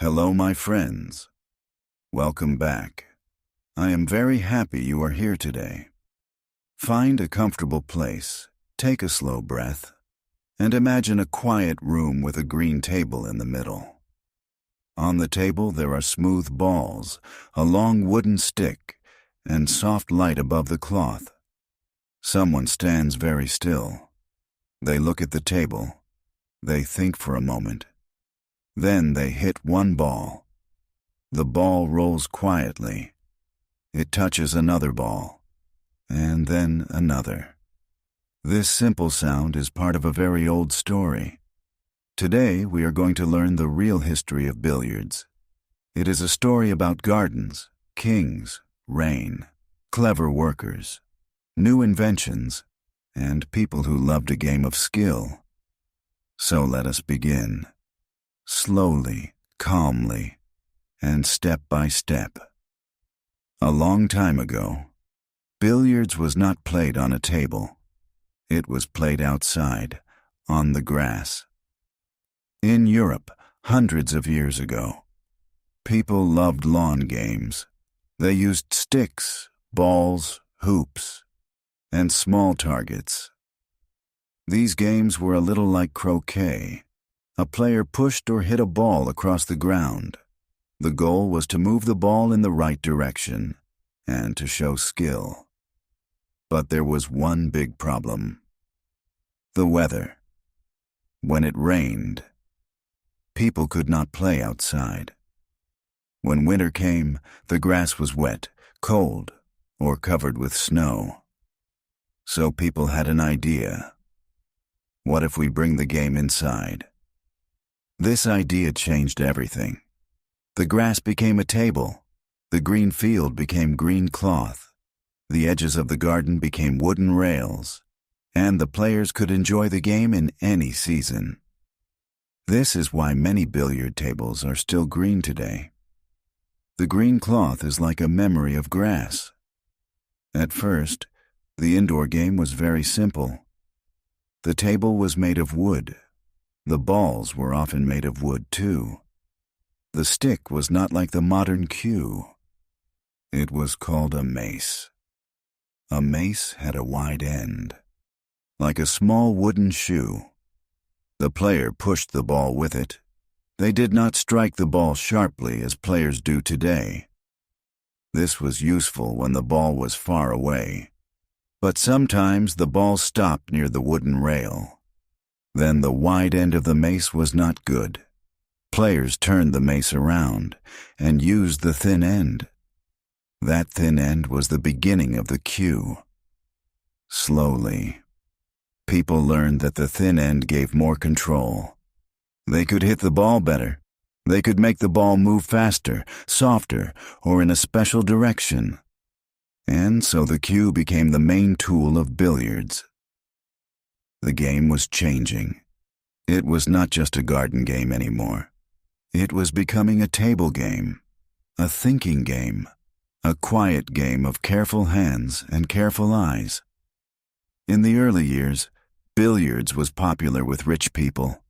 Hello, my friends. Welcome back. I am very happy you are here today. Find a comfortable place, take a slow breath, and imagine a quiet room with a green table in the middle. On the table there are smooth balls, a long wooden stick, and soft light above the cloth. Someone stands very still. They look at the table. They think for a moment. Then they hit one ball. The ball rolls quietly. It touches another ball, and then another. This simple sound is part of a very old story. Today we are going to learn the real history of billiards. It is a story about gardens, kings, rain, clever workers, new inventions, and people who loved a game of skill. So let us begin. Slowly, calmly, and step by step. A long time ago, billiards was not played on a table. It was played outside, on the grass. In Europe, hundreds of years ago, people loved lawn games. They used sticks, balls, hoops, and small targets. These games were a little like croquet. A player pushed or hit a ball across the ground. The goal was to move the ball in the right direction and to show skill. But there was one big problem: the weather. When it rained, people could not play outside. When winter came, the grass was wet, cold, or covered with snow. So people had an idea. What if we bring the game inside? This idea changed everything. The grass became a table. The green field became green cloth. The edges of the garden became wooden rails. And the players could enjoy the game in any season. This is why many billiard tables are still green today. The green cloth is like a memory of grass. At first, the indoor game was very simple. The table was made of wood. The balls were often made of wood too. The stick was not like the modern cue. It was called a mace. A mace had a wide end, like a small wooden shoe. The player pushed the ball with it. They did not strike the ball sharply as players do today. This was useful when the ball was far away. But sometimes the ball stopped near the wooden rail. Then the wide end of the mace was not good. Players turned the mace around and used the thin end. That thin end was the beginning of the cue. Slowly, people learned that the thin end gave more control. They could hit the ball better. They could make the ball move faster, softer, or in a special direction. And so the cue became the main tool of billiards. The game was changing. It was not just a garden game anymore. It was becoming a table game, a thinking game, a quiet game of careful hands and careful eyes. In the early years, billiards was popular with rich people.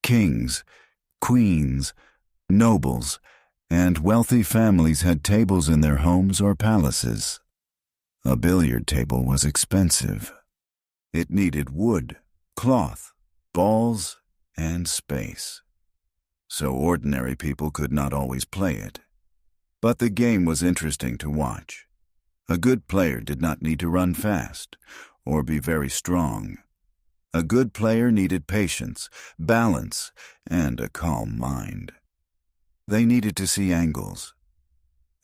Kings, queens, nobles, and wealthy families had tables in their homes or palaces. A billiard table was expensive. It needed wood, cloth, balls, and space. So ordinary people could not always play it. But the game was interesting to watch. A good player did not need to run fast or be very strong. A good player needed patience, balance, and a calm mind. They needed to see angles.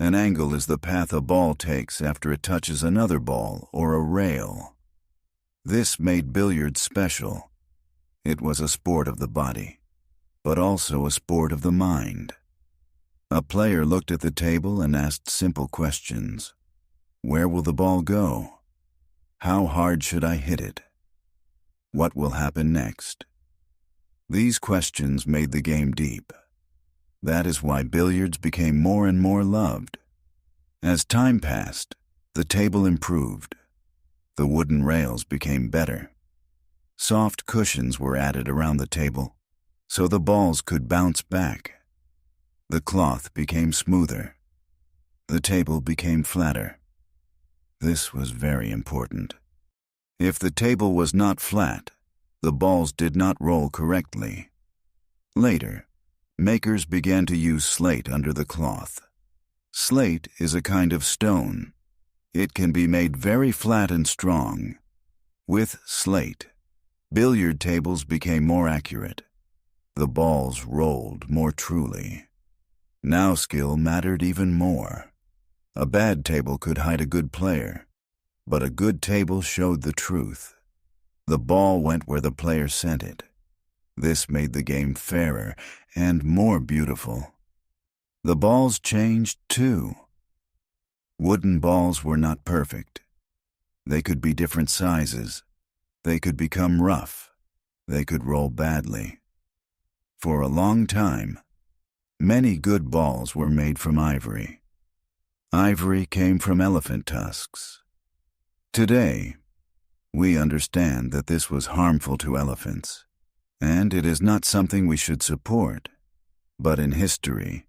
An angle is the path a ball takes after it touches another ball or a rail. This made billiards special. It was a sport of the body, but also a sport of the mind. A player looked at the table and asked simple questions. Where will the ball go? How hard should I hit it? What will happen next? These questions made the game deep. That is why billiards became more and more loved. As time passed, the table improved. The wooden rails became better. Soft cushions were added around the table, so the balls could bounce back. The cloth became smoother. The table became flatter. This was very important. If the table was not flat, the balls did not roll correctly. Later, makers began to use slate under the cloth. Slate is a kind of stone. It can be made very flat and strong. With slate, billiard tables became more accurate. The balls rolled more truly. Now skill mattered even more. A bad table could hide a good player, but a good table showed the truth. The ball went where the player sent it. This made the game fairer and more beautiful. The balls changed too. Wooden balls were not perfect. They could be different sizes. They could become rough. They could roll badly. For a long time, many good balls were made from ivory. Ivory came from elephant tusks. Today, we understand that this was harmful to elephants, and it is not something we should support. But in history,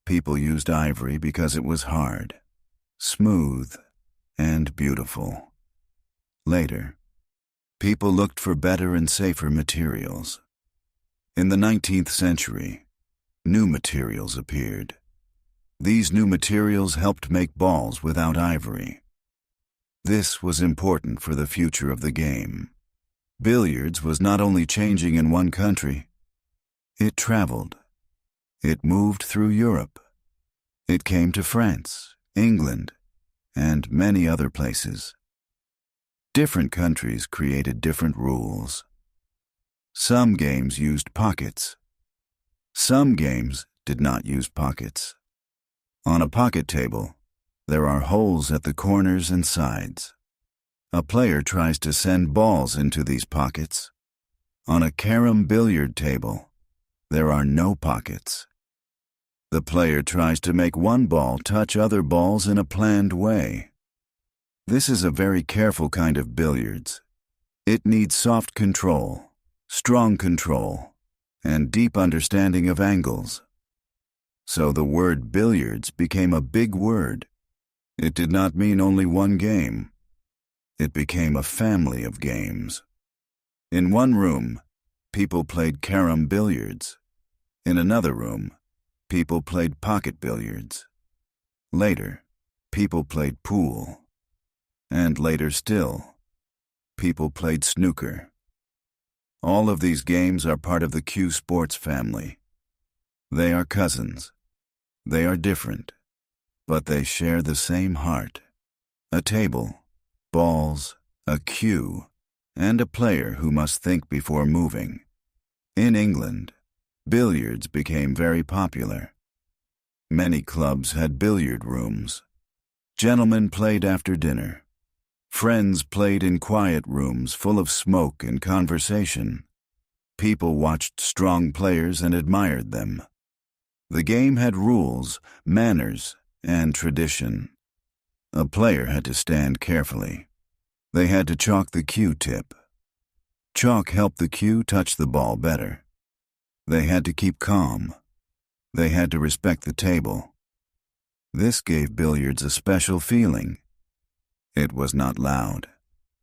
people used ivory because it was hard, smooth, and beautiful. Later, people looked for better and safer materials. In the 19th century, new materials appeared. These new materials helped make balls without ivory. This was important for the future of the game. Billiards was not only changing in one country, it traveled. It moved through Europe. It came to France, England, and many other places. Different countries created different rules. Some games used pockets. Some games did not use pockets. On a pocket table, there are holes at the corners and sides. A player tries to send balls into these pockets. On a carom billiard table, there are no pockets. The player tries to make one ball touch other balls in a planned way. This is a very careful kind of billiards. It needs soft control, strong control, and deep understanding of angles. So the word billiards became a big word. It did not mean only one game. It became a family of games. In one room, people played carom billiards. In another room, people played pocket billiards. Later, people played pool. And later still, people played snooker. All of these games are part of the cue sports family. They are cousins. They are different, but they share the same heart. A table, balls, a cue, and a player who must think before moving. In England, billiards became very popular. Many clubs had billiard rooms. Gentlemen played after dinner. Friends played in quiet rooms full of smoke and conversation. People watched strong players and admired them. The game had rules, manners, and tradition. A player had to stand carefully. They had to chalk the cue tip. Chalk helped the cue touch the ball better. They had to keep calm. They had to respect the table. This gave billiards a special feeling. It was not loud.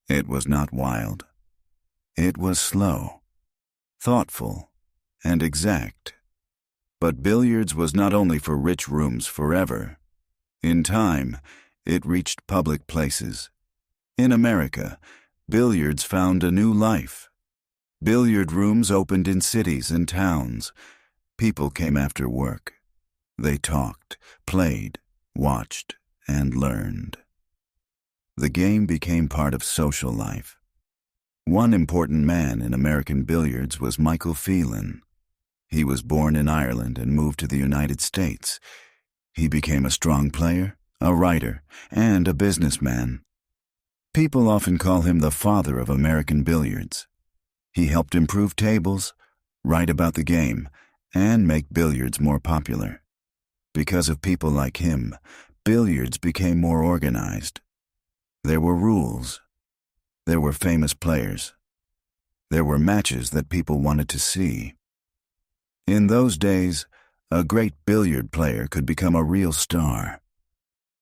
It was not wild. It was slow, thoughtful, and exact. But billiards was not only for rich rooms forever. In time, it reached public places. In America, billiards found a new life. Billiard rooms opened in cities and towns. People came after work. They talked, played, watched, and learned. The game became part of social life. One important man in American billiards was Michael Phelan. He was born in Ireland and moved to the United States. He became a strong player, a writer, and a businessman. People often call him the father of American billiards. He helped improve tables, write about the game, and make billiards more popular. Because of people like him, billiards became more organized. There were rules. There were famous players. There were matches that people wanted to see. In those days, a great billiard player could become a real star.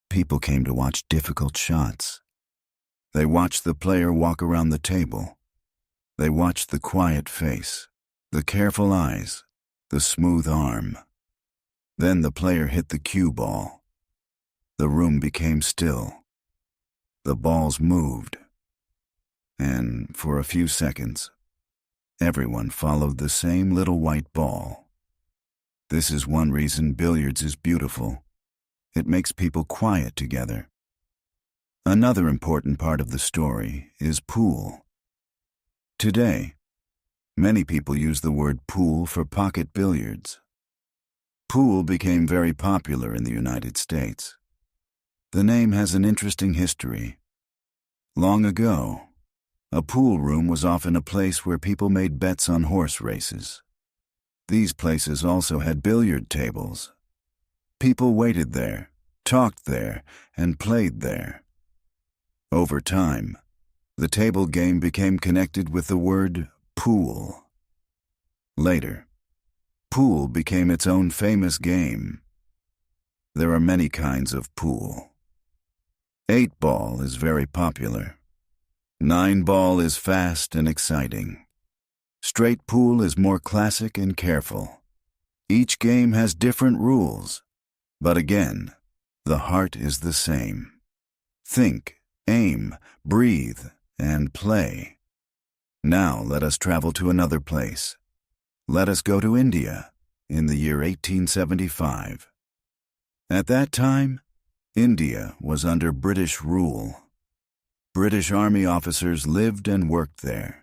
People came to watch difficult shots. They watched the player walk around the table. They watched the quiet face, the careful eyes, the smooth arm. Then the player hit the cue ball. The room became still. The balls moved. And for a few seconds, everyone followed the same little white ball. This is one reason billiards is beautiful. It makes people quiet together. Another important part of the story is pool. Today, many people use the word pool for pocket billiards. Pool became very popular in the United States. The name has an interesting history. Long ago, a pool room was often a place where people made bets on horse races. These places also had billiard tables. People waited there, talked there, and played there. Over time, the table game became connected with the word pool. Later, pool became its own famous game. There are many kinds of pool. 8-ball is very popular. 9-ball is fast and exciting. Straight pool is more classic and careful. Each game has different rules, but again, the heart is the same. Think, aim, breathe, and play. Now let us travel to another place. Let us go to India in the year 1875. At that time, India was under British rule. British Army officers lived and worked there.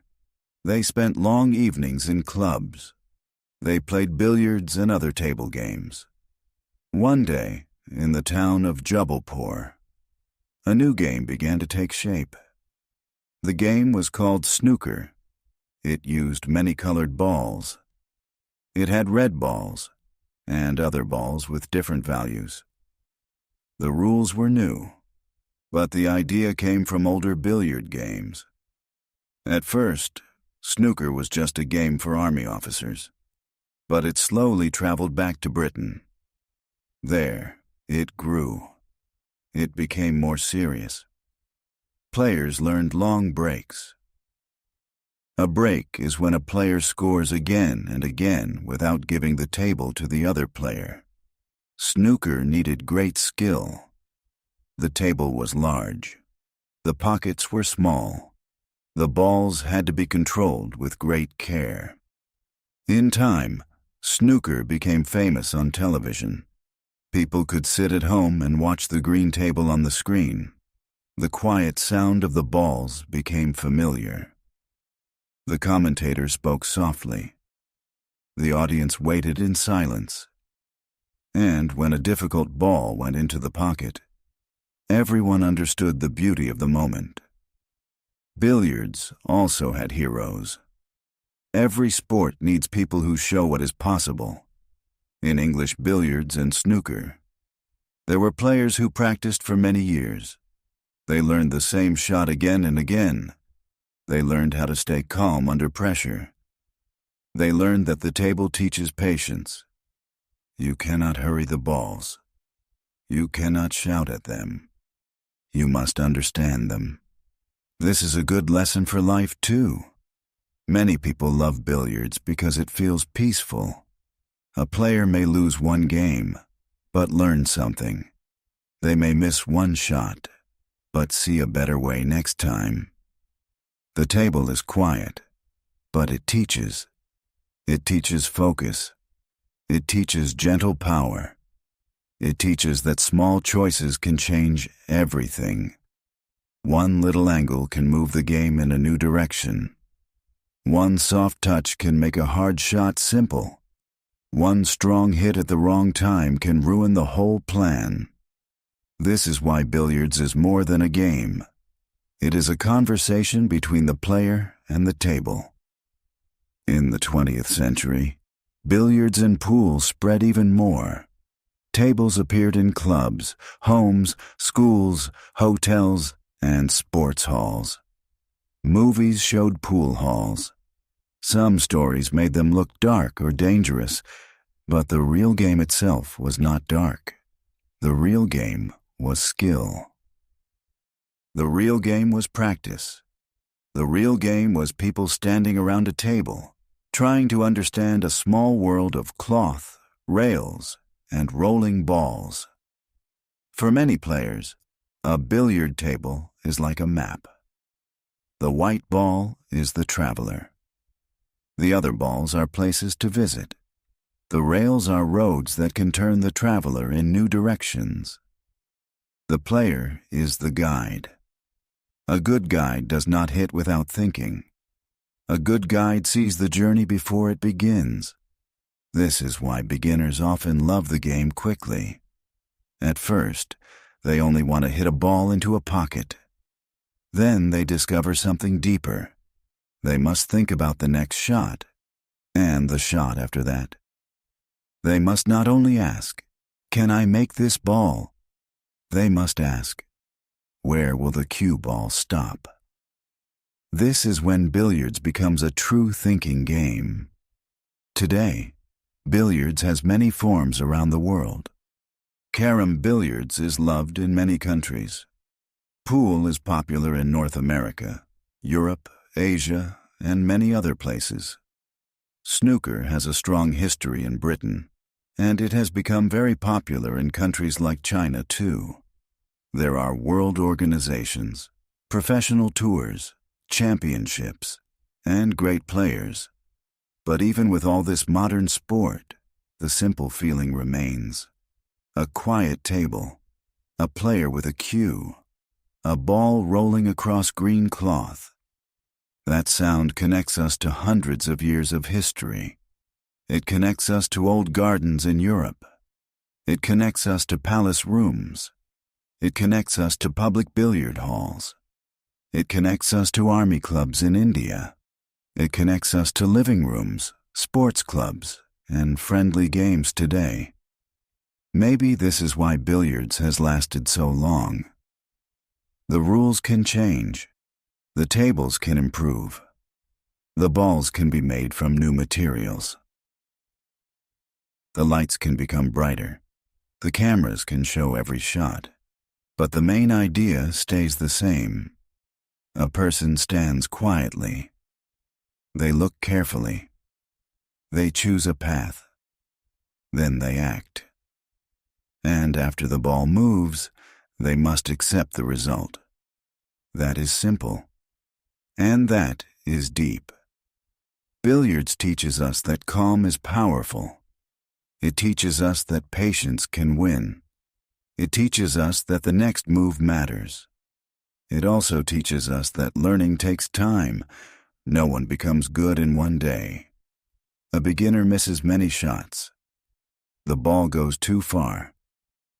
They spent long evenings in clubs. They played billiards and other table games. One day, in the town of Jabalpur, a new game began to take shape. The game was called snooker. It used many-colored balls. It had red balls and other balls with different values. The rules were new, but the idea came from older billiard games. At first, snooker was just a game for army officers, but it slowly traveled back to Britain. There, it grew. It became more serious. Players learned long breaks. A break is when a player scores again and again without giving the table to the other player. Snooker needed great skill. The table was large. The pockets were small. The balls had to be controlled with great care. In time, snooker became famous on television. People could sit at home and watch the green table on the screen. The quiet sound of the balls became familiar. The commentator spoke softly. The audience waited in silence. And when a difficult ball went into the pocket, everyone understood the beauty of the moment. Billiards also had heroes. Every sport needs people who show what is possible. In English billiards and snooker, there were players who practiced for many years. They learned the same shot again and again. They learned how to stay calm under pressure. They learned that the table teaches patience. You cannot hurry the balls. You cannot shout at them. You must understand them. This is a good lesson for life, too. Many people love billiards because it feels peaceful. A player may lose one game, but learn something. They may miss one shot, but see a better way next time. The table is quiet, but it teaches. It teaches focus. It teaches gentle power. It teaches that small choices can change everything. One little angle can move the game in a new direction. One soft touch can make a hard shot simple. One strong hit at the wrong time can ruin the whole plan. This is why billiards is more than a game. It is a conversation between the player and the table. In the 20th century, billiards and pool spread even more. Tables appeared in clubs, homes, schools, hotels, and sports halls. Movies showed pool halls. Some stories made them look dark or dangerous, But the real game itself was not dark. The real game was skill. The real game was practice. The real game was people standing around a table, trying to understand a small world of cloth, rails, and rolling balls. For many players, a billiard table is like a map. The white ball is the traveler. The other balls are places to visit. The rails are roads that can turn the traveler in new directions. The player is the guide. A good guide does not hit without thinking. A good guide sees the journey before it begins. This is why beginners often love the game quickly. At first, they only want to hit a ball into a pocket. Then they discover something deeper. They must think about the next shot, and the shot after that. They must not only ask, "Can I make this ball?" They must ask, "Where will the cue ball stop?" This is when billiards becomes a true thinking game. Today, billiards has many forms around the world. Carom billiards is loved in many countries. Pool is popular in North America, Europe, Asia, and many other places. Snooker has a strong history in Britain, and it has become very popular in countries like China too. There are world organizations, professional tours, championships, and great players. But even with all this modern sport, the simple feeling remains. A quiet table, a player with a cue, a ball rolling across green cloth. That sound connects us to hundreds of years of history. It connects us to old gardens in Europe. It connects us to palace rooms. It connects us to public billiard halls. It connects us to army clubs in India. It connects us to living rooms, sports clubs, and friendly games today. Maybe this is why billiards has lasted so long. The rules can change. The tables can improve. The balls can be made from new materials. The lights can become brighter. The cameras can show every shot. But the main idea stays the same. A person stands quietly. They look carefully. They choose a path. Then they act. And after the ball moves, they must accept the result. That is simple. And that is deep. Billiards teaches us that calm is powerful. It teaches us that patience can win. It teaches us that the next move matters. It also teaches us that learning takes time. No one becomes good in one day. A beginner misses many shots. The ball goes too far.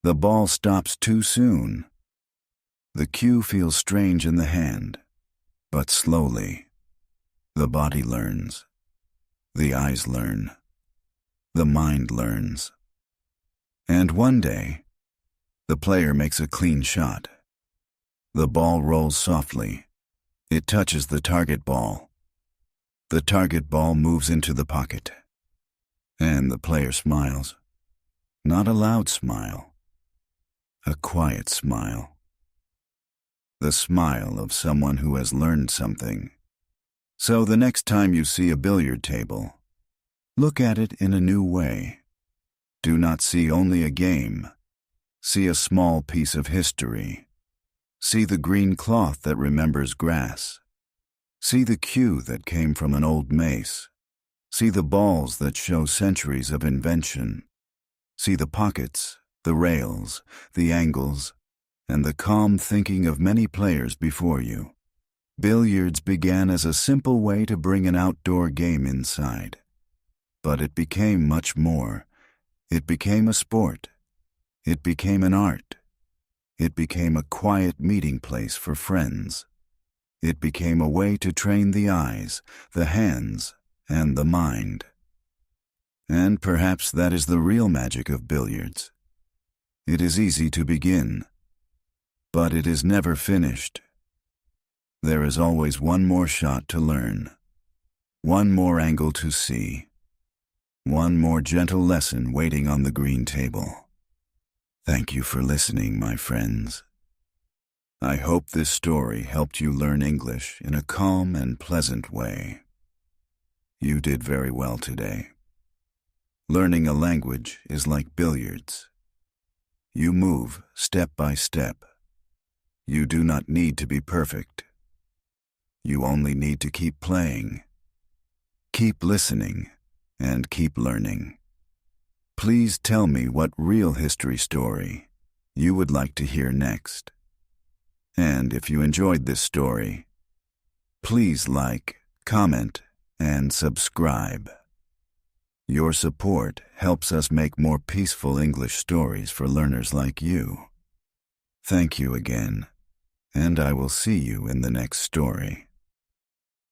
The ball stops too soon. The cue feels strange in the hand, but slowly, the body learns. The eyes learn. The mind learns. And one day, the player makes a clean shot. The ball rolls softly. It touches the target ball. The target ball moves into the pocket. And the player smiles. Not a loud smile. A quiet smile. The smile of someone who has learned something. So the next time you see a billiard table, look at it in a new way. Do not see only a game. See a small piece of history. See the green cloth that remembers grass. See the cue that came from an old mace. See the balls that show centuries of invention. See the pockets, the rails, the angles, and the calm thinking of many players before you. Billiards began as a simple way to bring an outdoor game inside. But it became much more. It became a sport. It became an art. It became a quiet meeting place for friends. It became a way to train the eyes, the hands, and the mind. And perhaps that is the real magic of billiards. It is easy to begin, but it is never finished. There is always one more shot to learn, one more angle to see, One more gentle lesson waiting on the green table. Thank you for listening, my friends. I hope this story helped you learn English in a calm and pleasant way. You did very well today. Learning a language is like billiards. You move step by step. You do not need to be perfect. You only need to keep playing. Keep listening and keep learning. Please tell me what real history story you would like to hear next. And if you enjoyed this story, please like, comment, and subscribe. Your support helps us make more peaceful English stories for learners like you. Thank you again, and I will see you in the next story.